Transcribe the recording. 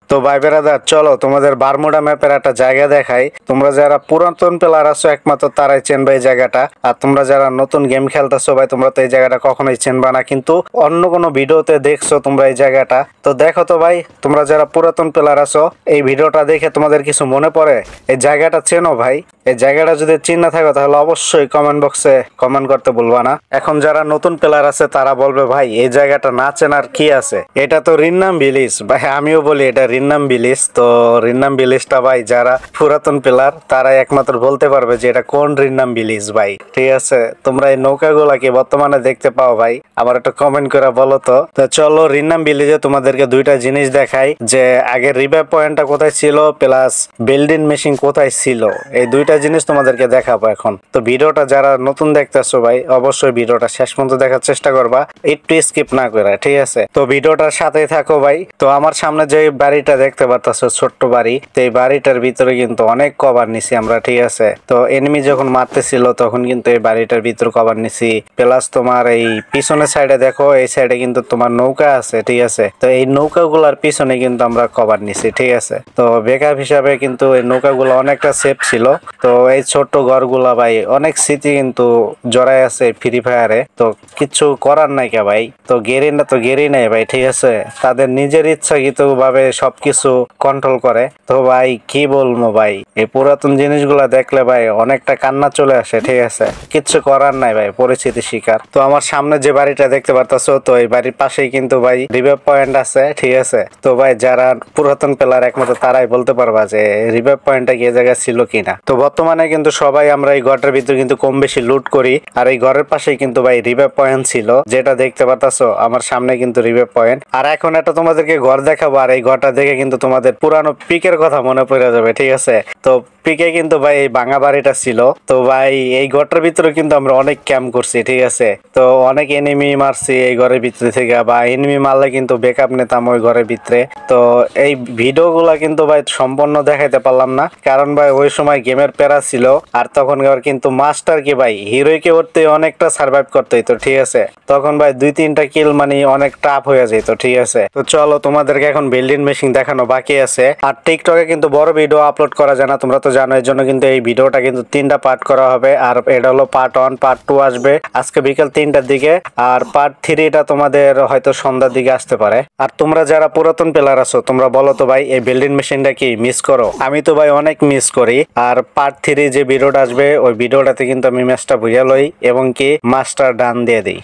তো ভাই বেরাদার চলো তোমাদের বারমুডা ম্যাপের একটা জায়গা দেখাই। তোমরা যারা পুরাতন প্লেয়ার আছো একমাত্র তারাই চেনবে এই জায়গাটা, আর তোমরা যারা নতুন গেম খেলতেছো ভাই তোমরা তো এই জায়গাটা কখনোই চেনবা না, কিন্তু অন্য কোনো ভিডিওতে দেখছো তোমরা এই জায়গাটা। তো দেখো তো ভাই, তোমরা যারা পুরাতন প্লেয়ার আছো এই ভিডিওটা দেখে তোমাদের কিছু মনে পড়ে, এই জায়গাটা চেনো ভাই? এই জায়গাটা যদি চিন না থাকো তাহলে অবশ্যই কমেন্ট বক্সে কমেন্ট করতে ভুলবা না। এখন যারা নতুন প্লেয়ার আছে তারা বলবে ভাই এই জায়গাটা না চেনার কি আছে, এটা তো রিন্নাম ভিলেজ। ভাই আমিও বলি এটা রিন্নাম ভিলেজ। তো রিন্নাম ভিলেজটা ভাই যারা পুরাতন প্লেয়ার তারাই একমাত্র বলতে পারবে যে এটা কোন রিন্নাম ভিলেজ ভাই, ঠিক আছে? তোমরা এই নৌকাগুলা কি বর্তমানে দেখতে পাও ভাই? আমার একটা কমেন্ট করে বলো তো। তো চলো রিন্নাম ভিলেজে তোমাদেরকে দুইটা জিনিস দেখাই, যে আগে রিভাইভ পয়েন্টটা কোথায় ছিল প্লাস বিল্ডিং মেশিন কোথায় ছিল, এই দুইটা জিনিস তোমাদেরকে দেখাবো এখন। তো ভিডিওটা যারা নতুন দেখতেছো ভাই অবশ্যই ভিডিওটা শেষ পর্যন্ত দেখার চেষ্টা করবা, একটু স্কিপ না করে, ঠিক আছে? তো ভিডিওটার সাথেই থাকো ভাই। তো আমার সামনে যে বাড়িটা দেখতে পারতাছো ছোট্ট বাড়ি, তো এই বাড়িটার ভিতরে কিন্তু অনেক কভার নিছি আমরা, ঠিক আছে? তো এনিমি যখন মারতেছিল তখন কিন্তু এই বাড়িটার ভিতরে কভার নিছি, প্লাস তোমার এই পিছনের সাইডে দেখো, এই সাইডে কিন্তু তোমার নৌকা আছে, ঠিক আছে? তো এই নৌকাগুলার পিছনে কিন্তু আমরা কভার নিছি, ঠিক আছে? তো বেকআপ হিসাবে কিন্তু এই নৌকাগুলো অনেকটা সেফ ছিল। তো এই ছোট্ট ঘরগুলা ভাই অনেক স্মৃতি কিন্তু জড়াই আছে ফ্রি ফায়ারে, তো কিছু করার নাই কে ভাই। তো গেরিনা তো গেরি নাই ভাই, ঠিক আছে? তাদের নিজের ইচ্ছাকৃত ভাবে সবকিছু কন্ট্রোল করে। তো ভাই কি বলবো ভাই, এই পুরাতন জিনিসগুলা দেখলে ভাই অনেকটা কান্না চলে আসে, ঠিক আছে? কিচ্ছু করার নাই ভাই, পরিস্থিতি শিকার। তো আমার সামনে যে বাড়িটা দেখতে পারতাছো, তো এই বাড়ির পাশেই কিন্তু ভাই রিভাইভ পয়েন্ট আছে, ঠিক আছে? তো ভাই যারা পুরাতন প্লেয়ার একমাত্র তারাই বলতে পারবা যে রিভাইভ পয়েন্টটা কি জায়গায় ছিল কিনা। তো বর্তমানে কিন্তু সবাই আমরা এই ঘরটার ভিতরে কিন্তু কম বেশি লুট করি, আর এই ঘরের পাশেই কিন্তু ভাই রিভাইভ পয়েন্ট ছিল, যেটা দেখতে পারতাছো আমার সামনে কিন্তু রিভাইভ পয়েন্ট। আর এখন একটা তোমাদেরকে ঘর দেখাবো, আর এই ঘরটা দেখে কিন্তু তোমাদের পুরানো পিকের কথা মনে পড়ে যাবে, ঠিক আছে? তো পিকে কিন্তু ভাই এই ভাঙা বাড়িটা ছিল। তো ভাই এই ঘরটার ভিতরে কিন্তু আমরা অনেক ক্যাম্প করছি, ঠিক আছে? তো অনেক এনিমি মারছি এই ঘরের ভিতরে থেকে, বা এনিমি মারলে কিন্তু ব্যাকআপ নিতাম ওই ঘরের ভিতরে। তো এই ভিডিও গুলা কিন্তু ভাই সম্পূর্ণ দেখাইতে পারলাম না, কারণ ভাই ওই সময় গেমের প্যারা ছিল, আর তখন কিন্তু মাস্টার কি ভাই হিরোইকে উঠতে অনেকটা সার্ভাইভ করতে হইতো, ঠিক আছে? তখন ভাই 2-3টা কিল মানে অনেক টাফ হয়ে যেত, ঠিক আছে? তো চলো তোমাদেরকে এখন বিল্ডিং মেশিন দেখানো বাকি আছে। আর টিকটকে কিন্তু বড় ভিডিও আপলোড করা যায় না, তোমরা তো জানো, এর জন্য কিন্তু এই ভিডিওটা কিন্তু 3টা পার্ট করা হবে। আর এটা হলো পার্ট 1, পার্ট 2 আসবে আজকে বিকাল 3টার দিকে, আর পার্ট 3টা তোমাদের হয়তো সন্ধ্যার দিকে আসতে পারে। আর তোমরা যারা পুরাতন প্লেয়ার আছো তোমরা বলো তো ভাই এই বিল্ডিং মেশিনটা কি মিস করো? আমি তো ভাই অনেক মিস করি। আর পার্ট 3 যে ভিডিওটা আসবে ওই ভিডিওটাতে কিন্তু আমি ম্যাচটা বুঝা লই এবং কি মাস্টার ডান দিয়ে দিই।